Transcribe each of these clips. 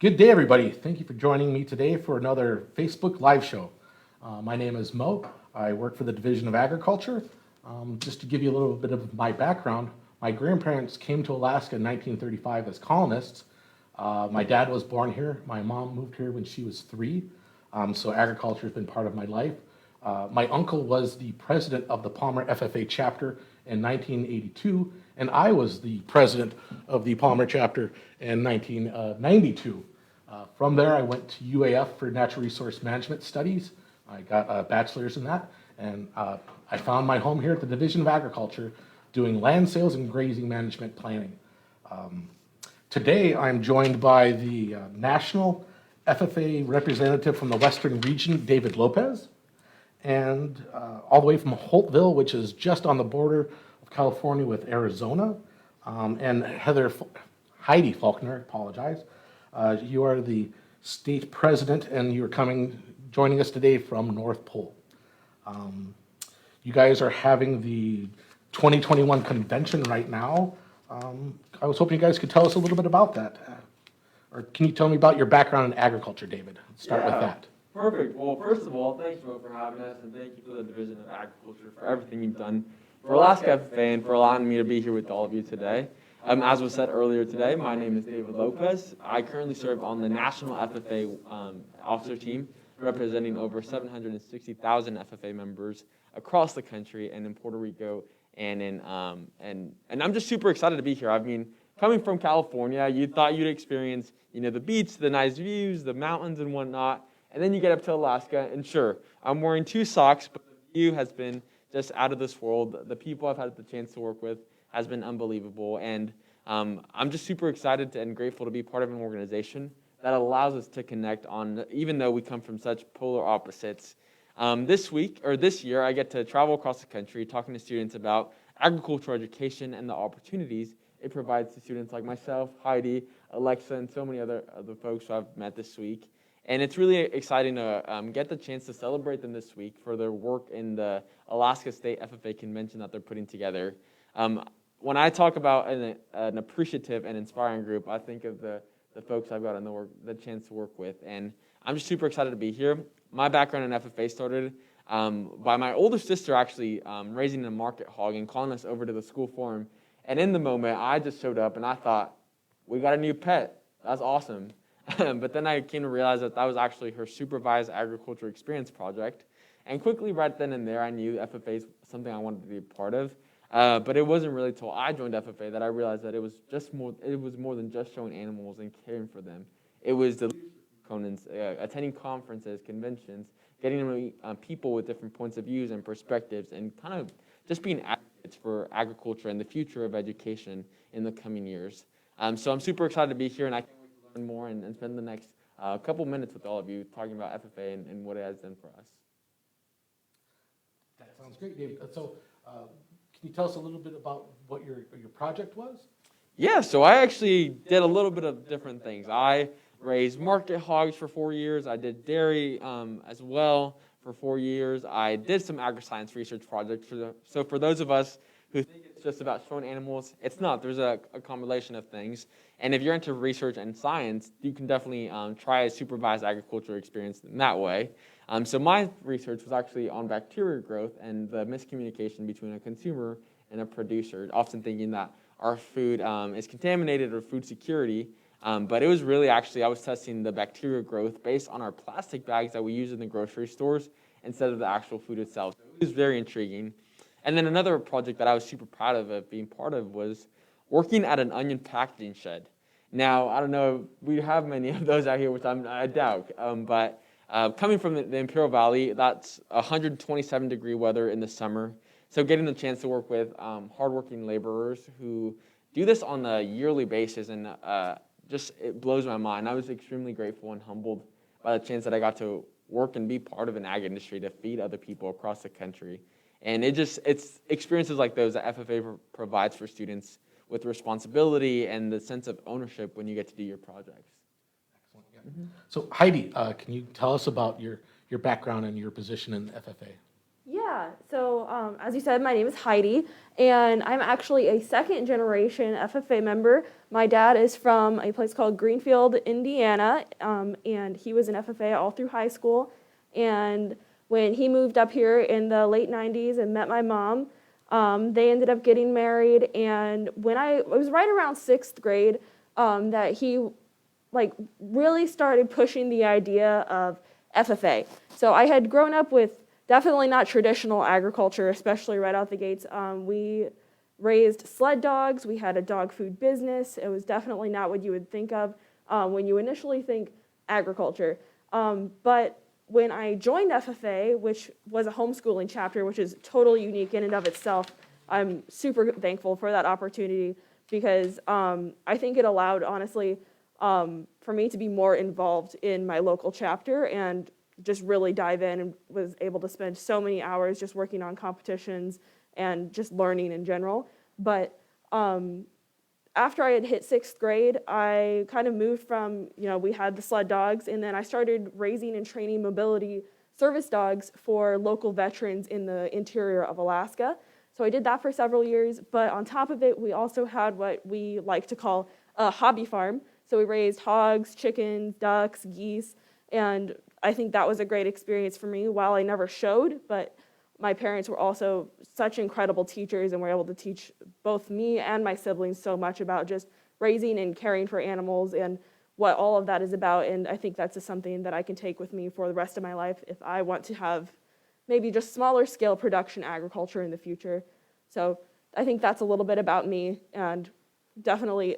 Good day, everybody. Thank you for joining me today for another Facebook Live show. My name is Mo. I work for the Division of Agriculture. Just to give you a little bit of my background, my grandparents came to Alaska in 1935 as colonists. My dad was born here. My mom moved here when she was 3. So agriculture has been part of my life. My uncle was the president of the Palmer FFA chapter in 1982, and I was the president of the Palmer chapter in 1992. From there, I went to UAF for Natural Resource Management Studies. I got a bachelor's in that, and I found my home here at the Division of Agriculture doing land sales and grazing management planning. Today, I'm joined by the National FFA representative from the Western region, David Lopez, and all the way from Holtville, which is just on the border of California with Arizona, and Heidi Faulkner, apologize. You are the state president, and you're joining us today from North Pole. You guys are having the 2021 convention right now. I was hoping you guys could tell us a little bit about that. Or can you tell me about your background in agriculture, David? Let's start with that. Perfect. Well, first of all, thanks, Mo, for having us, and thank you for the Division of Agriculture for everything you've done for Alaska FFA and for allowing me to be here with all of you today. As was said earlier today, my name is David Lopez. I currently serve on the National FFA officer team, representing over 760,000 FFA members across the country and in Puerto Rico. And I'm just super excited to be here. I mean, coming from California, you thought you'd experience, the beach, the nice views, the mountains and whatnot. And then you get up to Alaska, and sure, I'm wearing 2 socks, but the view has been just out of this world. The people I've had the chance to work with has been unbelievable, and I'm just super excited and grateful to be part of an organization that allows us to connect on, even though we come from such polar opposites. This year, I get to travel across the country talking to students about agricultural education and the opportunities it provides to students like myself, Heidi, Alexa, and so many other folks who I've met this week. And it's really exciting to get the chance to celebrate them this week for their work in the Alaska State FFA Convention that they're putting together. When I talk about an appreciative and inspiring group, I think of the folks I've got the chance to work with. And I'm just super excited to be here. My background in FFA started by my older sister actually raising a market hog and calling us over to the school farm. And in the moment, I just showed up and I thought, we got a new pet. That's awesome. But then I came to realize that was actually her supervised agriculture experience project. And quickly, right then and there, I knew FFA is something I wanted to be a part of. But it wasn't really until I joined FFA that I realized that it was more than just showing animals and caring for them. It was the components, attending conferences, conventions, getting to meet people with different points of views and perspectives, and kind of just being advocates for agriculture and the future of education in the coming years. So I'm super excited to be here, and I can't wait to learn more and spend the next couple minutes with all of you talking about FFA and what it has done for us. That sounds great, David. So can you tell us a little bit about what your project was? Yeah, so I actually did a little bit of different things. I raised market hogs for 4 years. I did dairy as well for 4 years. I did some agri-science research projects. So for those of us who think it's just about showing animals, it's not. There's a combination of things. And if you're into research and science, you can definitely try a supervised agriculture experience in that way. So my research was actually on bacteria growth and the miscommunication between a consumer and a producer, often thinking that our food is contaminated or food security. But it was really I was testing the bacteria growth based on our plastic bags that we use in the grocery stores instead of the actual food itself. So it was very intriguing. And then another project that I was super proud of being part of was working at an onion packaging shed. Now, I don't know if we have many of those out here, which I doubt, but coming from the Imperial Valley, that's 127-degree weather in the summer. So getting the chance to work with hardworking laborers who do this on a yearly basis, and it blows my mind. I was extremely grateful and humbled by the chance that I got to work and be part of an ag industry to feed other people across the country. And it's experiences like those that FFA provides for students with responsibility and the sense of ownership when you get to do your projects. Excellent. Yeah. Mm-hmm. So Heidi, can you tell us about your background and your position in FFA? Yeah, Yeah, so as you said, my name is Heidi, and I'm actually a second generation FFA member. My dad is from a place called Greenfield, Indiana, and he was an FFA all through high school. And when he moved up here in the late 90s and met my mom, they ended up getting married. And when it was right around sixth grade that he really started pushing the idea of FFA. So I had grown up with definitely not traditional agriculture, especially right out the gates. We raised sled dogs. We had a dog food business. It was definitely not what you would think of when you initially think agriculture. But when I joined FFA, which was a homeschooling chapter, which is totally unique in and of itself, I'm super thankful for that opportunity because I think it allowed, honestly, for me to be more involved in my local chapter and just really dive in, and was able to spend so many hours just working on competitions and just learning in general. But after I had hit sixth grade, I kind of moved from, we had the sled dogs, and then I started raising and training mobility service dogs for local veterans in the interior of Alaska. So I did that for several years, but on top of it, we also had what we like to call a hobby farm. So we raised hogs, chickens, ducks, geese, and I think that was a great experience for me. While I never showed, but my parents were also such incredible teachers and were able to teach both me and my siblings so much about just raising and caring for animals and what all of that is about. And I think that's just something that I can take with me for the rest of my life if I want to have maybe just smaller scale production agriculture in the future. So I think that's a little bit about me, and definitely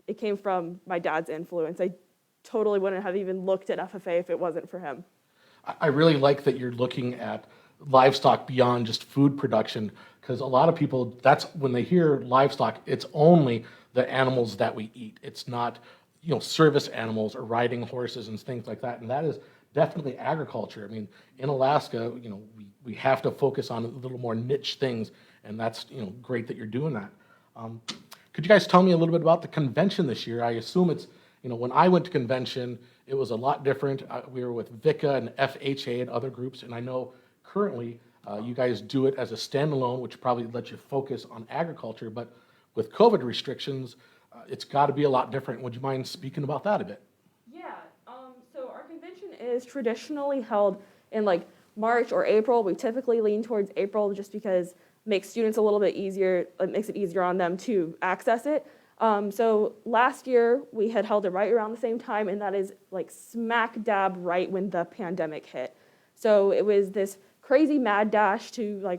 it came from my dad's influence. I totally wouldn't have even looked at FFA if it wasn't for him. I really like that you're looking at livestock beyond just food production, because a lot of people, that's when they hear livestock, it's only the animals that we eat. It's not, service animals or riding horses and things like that. And that is definitely agriculture. I mean, in Alaska, we have to focus on a little more niche things, and that's, great that you're doing that. Could you guys tell me a little bit about the convention this year? I assume it's, when I went to convention, it was a lot different. We were with VICA and FHA and other groups, and I know currently you guys do it as a standalone, which probably lets you focus on agriculture, but with COVID restrictions, it's got to be a lot different. Would you mind speaking about that a bit? Yeah, so our convention is traditionally held in March or April. We typically lean towards April just because it makes students a little bit easier, it makes it easier on them to access it. So last year we had held it right around the same time, and that is smack dab right when the pandemic hit. So it was this crazy mad dash to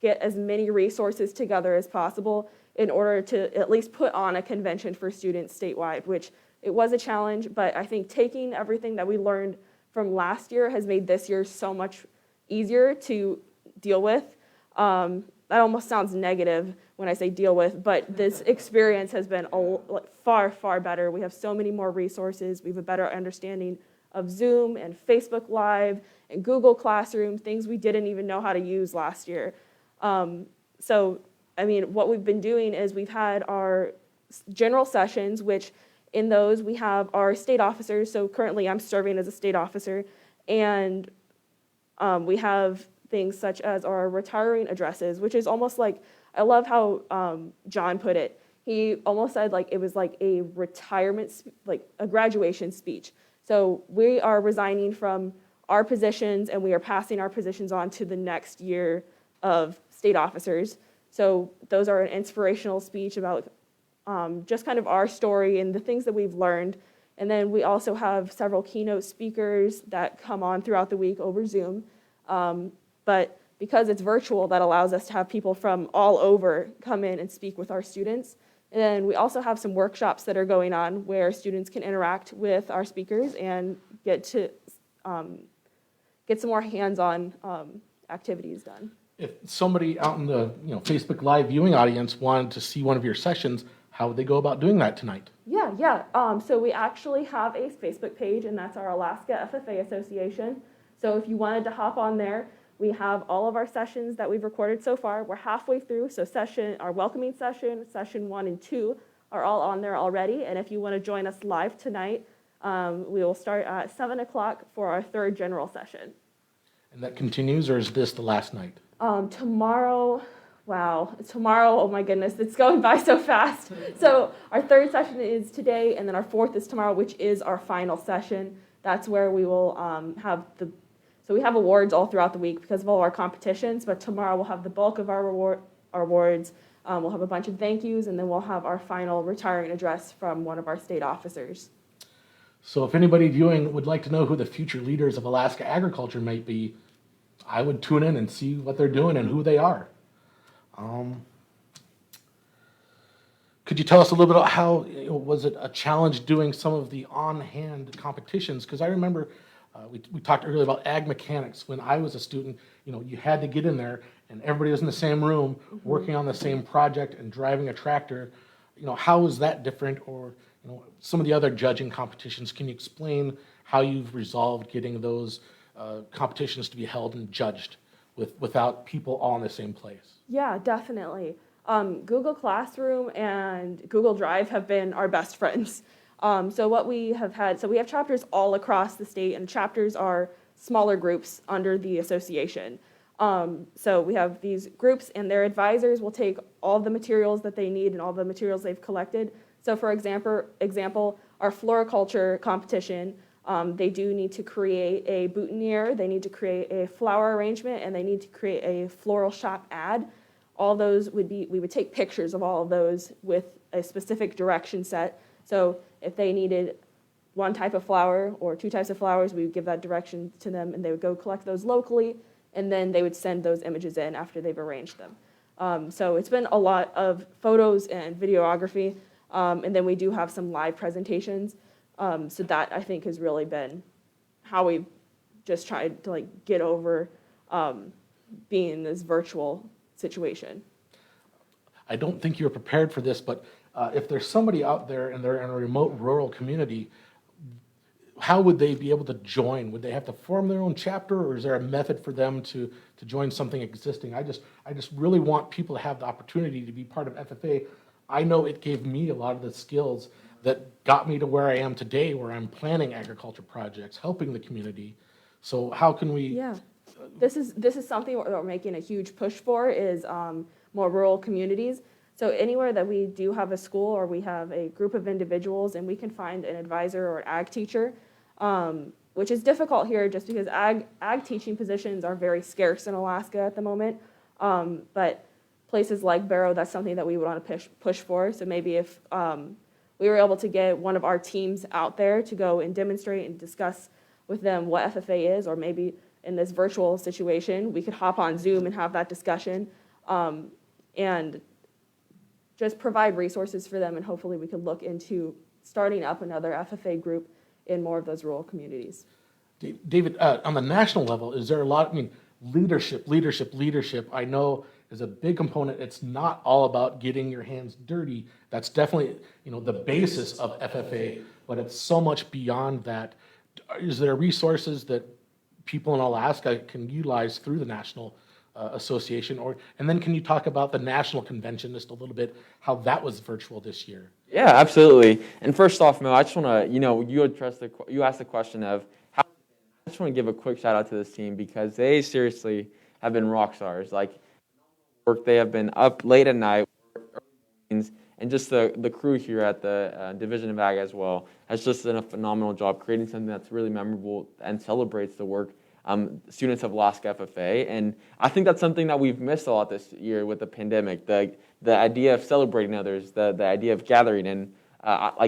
get as many resources together as possible in order to at least put on a convention for students statewide, which it was a challenge, but I think taking everything that we learned from last year has made this year so much easier to deal with. That almost sounds negative when I say deal with, but this experience has been far, far better. We have so many more resources. We have a better understanding of Zoom and Facebook Live and Google Classroom, things we didn't even know how to use last year. What we've been doing is we've had our general sessions, which in those we have our state officers. So currently I'm serving as a state officer, and we have things such as our retiring addresses, which is almost I love how John put it. He almost said it was a retirement, a graduation speech. So we are resigning from our positions, and we are passing our positions on to the next year of state officers. So those are an inspirational speech about just kind of our story and the things that we've learned. And then we also have several keynote speakers that come on throughout the week over Zoom. But because it's virtual, that allows us to have people from all over come in and speak with our students. And then we also have some workshops that are going on where students can interact with our speakers and get to get some more hands-on activities done. If somebody out in the Facebook Live viewing audience wanted to see one of your sessions, how would they go about doing that tonight? Yeah. So we actually have a Facebook page, and that's our Alaska FFA Association. So if you wanted to hop on there, we have all of our sessions that we've recorded so far. We're halfway through, so our welcoming session 1 and 2 are all on there already. And if you want to join us live tonight, we will start at 7 o'clock for our third general session. And that continues, or is this the last night? Tomorrow, wow, tomorrow, oh my goodness, it's going by so fast. So our third session is today, and then our fourth is tomorrow, which is our final session. That's where we will so we have awards all throughout the week because of all our competitions, but tomorrow we'll have the bulk of our awards. We'll have a bunch of thank yous, and then we'll have our final retiring address from one of our state officers. So if anybody viewing would like to know who the future leaders of Alaska agriculture might be, I would tune in and see what they're doing and who they are. Could you tell us a little bit about how, was it a challenge doing some of the on-hand competitions? Because I remember we talked earlier about ag mechanics. When I was a student, you had to get in there and everybody was in the same room working on the same project and driving a tractor. How is that different? Or some of the other judging competitions, can you explain how you've resolved getting those competitions to be held and judged without people all in the same place? Yeah, definitely. Google Classroom and Google Drive have been our best friends. So what we have we have chapters all across the state, and chapters are smaller groups under the association. So we have these groups, and their advisors will take all the materials that they need and all the materials they've collected. So for example, our floriculture competition, they do need to create a boutonniere, they need to create a flower arrangement, and they need to create a floral shop ad. All those we would take pictures of all of those with a specific direction set. So if they needed one type of flower or two types of flowers, we would give that direction to them, and they would go collect those locally, and then they would send those images in after they've arranged them. So it's been a lot of photos and videography, and then we do have some live presentations. So that, I think, has really been how we've just tried to get over being in this virtual situation. I don't think you were prepared for this, but if there's somebody out there and they're in a remote rural community, how would they be able to join? Would they have to form their own chapter, or is there a method for them to join something existing? I just really want people to have the opportunity to be part of FFA. I know it gave me a lot of the skills that got me to where I am today, where I'm planning agriculture projects, helping the community. So how can we? Yeah, this is something we're making a huge push for, is more rural communities. So anywhere that we do have a school or we have a group of individuals and we can find an advisor or an ag teacher, which is difficult here just because ag teaching positions are very scarce in Alaska at the moment. But places like Barrow, that's something that we would want to push for. So maybe if we were able to get one of our teams out there to go and demonstrate and discuss with them what FFA is, or maybe in this virtual situation, we could hop on Zoom and have that discussion, and just provide resources for them, and hopefully we could look into starting up another FFA group in more of those rural communities. David, on the national level, is there a lot, leadership, I know is a big component. It's not all about getting your hands dirty. That's definitely, the basis of FFA, but it's so much beyond that. Is there resources that people in Alaska can utilize through the national association, and then can you talk about the national convention just a little bit, how that was virtual this year? Yeah, absolutely. And first off, Mel, I just want to, you asked the question of how. I just want to give a quick shout out to this team because they seriously have been rock stars. Work, they have been up late at night, and just the crew here at the Division of Ag as well has just done a phenomenal job creating something that's really memorable and celebrates the work students of Alaska FFA. And I think that's something that we've missed a lot this year with the pandemic, the idea of celebrating others, the idea of gathering. And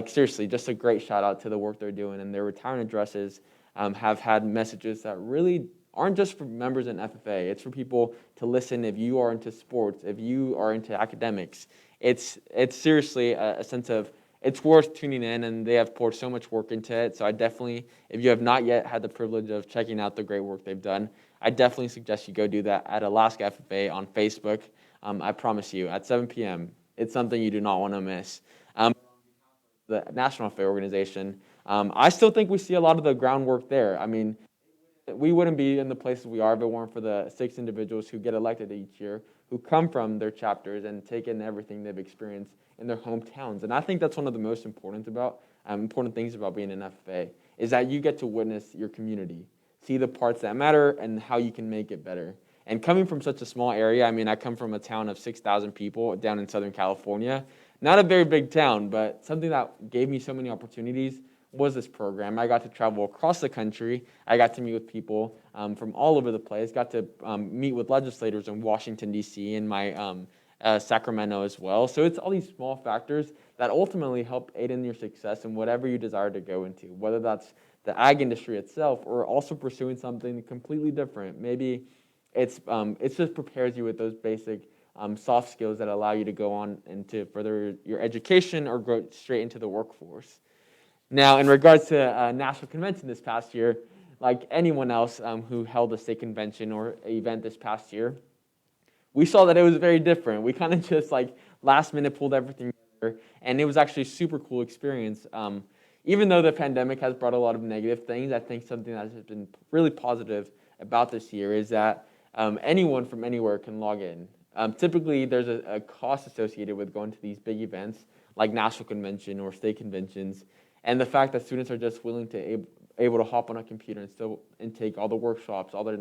seriously, just a great shout out to the work they're doing. And their retirement addresses have had messages that really aren't just for members in FFA. It's for people to listen if you are into sports, if you are into academics. It's seriously a sense of it's worth tuning in, and they have poured so much work into it. So I definitely, if you have not yet had the privilege of checking out the great work they've done, I definitely suggest you go do that at Alaska FFA on Facebook. I promise you, at 7 p.m., it's something you do not want to miss. The National FFA organization, I still think we see a lot of the groundwork there. We wouldn't be in the places we are if it weren't for the 6 individuals who get elected each year, who come from their chapters and take in everything they've experienced in their hometowns. And I think that's one of the most important things about being an FFA, is that you get to witness your community. see the parts that matter, and how you can make it better. And coming from such a small area, I mean, I come from a town of 6,000 people down in Southern California. Not a very big town, but something that gave me so many opportunities was this program. I got to travel across the country. I got to meet with people from all over the place. Got to meet with legislators in Washington, D.C. and my Sacramento as well. So it's all these small factors that ultimately help aid in your success in whatever you desire to go into, whether that's the ag industry itself or also pursuing something completely different. Maybe it just prepares you with those basic soft skills that allow you to go on and to further your education or go straight into the workforce. Now, in regards to National Convention this past year, like anyone else who held a state convention or event this past year, we saw that it was very different. We kind of just like last minute pulled everything together, and it was actually a super cool experience. Even though the pandemic has brought a lot of negative things, I think something that has been really positive about this year is that anyone from anywhere can log in. Typically, there's a cost associated with going to these big events like National Convention or state conventions, and the fact that students are just willing to able to hop on a computer and still intake all the workshops, all their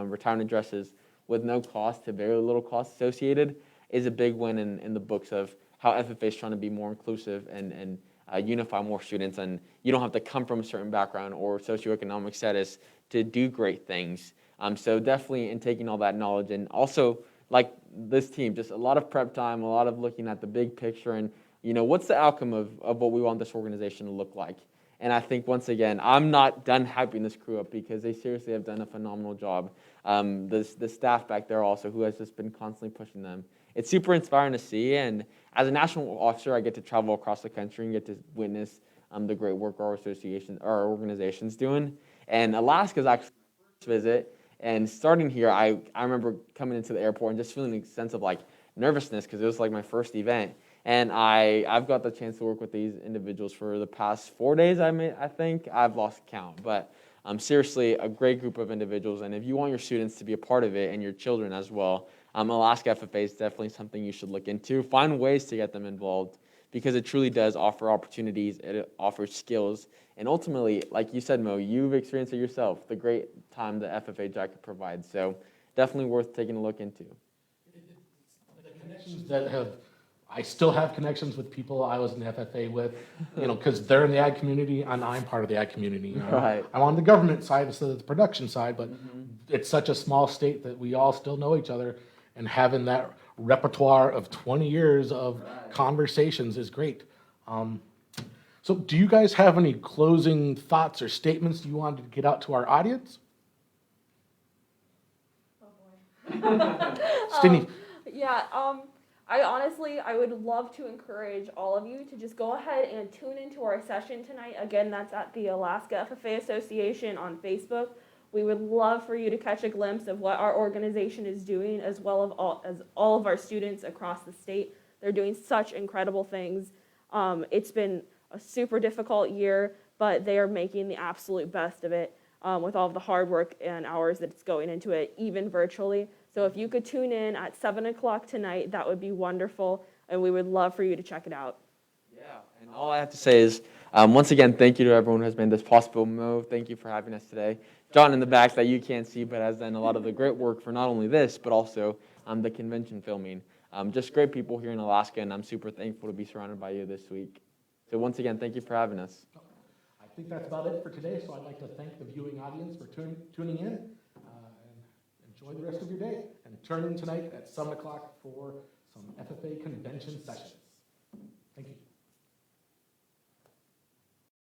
retirement addresses with no cost to very little cost associated is a big win in the books of how FFA is trying to be more inclusive and unify more students, and you don't have to come from a certain background or socioeconomic status to do great things. So definitely in taking all that knowledge, and also like this team, just a lot of prep time, a lot of looking at the big picture and what's the outcome of what we want this organization to look like. And I think, once again, I'm not done hyping this crew up because they seriously have done a phenomenal job. The staff back there also, who has just been constantly pushing them. It's super inspiring to see. And as a national officer, I get to travel across the country and get to witness the great work our organization's doing. And Alaska is actually my first visit. And starting here, I remember coming into the airport and just feeling a sense of like nervousness because it was like my first event. And I've got the chance to work with these individuals for the past 4 days, I think. I've lost count. But seriously, a great group of individuals. And if you want your students to be a part of it and your children as well, Alaska FFA is definitely something you should look into. Find ways to get them involved because it truly does offer opportunities. It offers skills. And ultimately, like you said, Mo, you've experienced it yourself, the great time the FFA jacket provides. So definitely worth taking a look into. The connections that I still have connections with people I was in the FFA with, because they're in the ag community and I'm part of the ag community. Right. I'm on the government side instead of the production side, but it's such a small state that we all still know each other, and having that repertoire of 20 years of conversations is great. So do you guys have any closing thoughts or statements you wanted to get out to our audience? Stinny. I would love to encourage all of you to just go ahead and tune into our session tonight. Again, that's at the Alaska FFA Association on Facebook. We would love for you to catch a glimpse of what our organization is doing, as well as all of our students across the state. They're doing such incredible things. It's been a super difficult year, but they are making the absolute best of it with all of the hard work and hours that's going into it, even virtually. So if you could tune in at 7 o'clock tonight, that would be wonderful, and we would love for you to check it out. Yeah, and all I have to say is, once again, thank you to everyone who has made this possible. Mo, thank you for having us today. John in the back that you can't see, but has done a lot of the great work for not only this, but also the convention filming. Just great people here in Alaska, and I'm super thankful to be surrounded by you this week. So once again, thank you for having us. I think that's about it for today, so I'd like to thank the viewing audience for tuning in. Enjoy the rest of your day, and turn in tonight at 7 o'clock for some FFA convention session.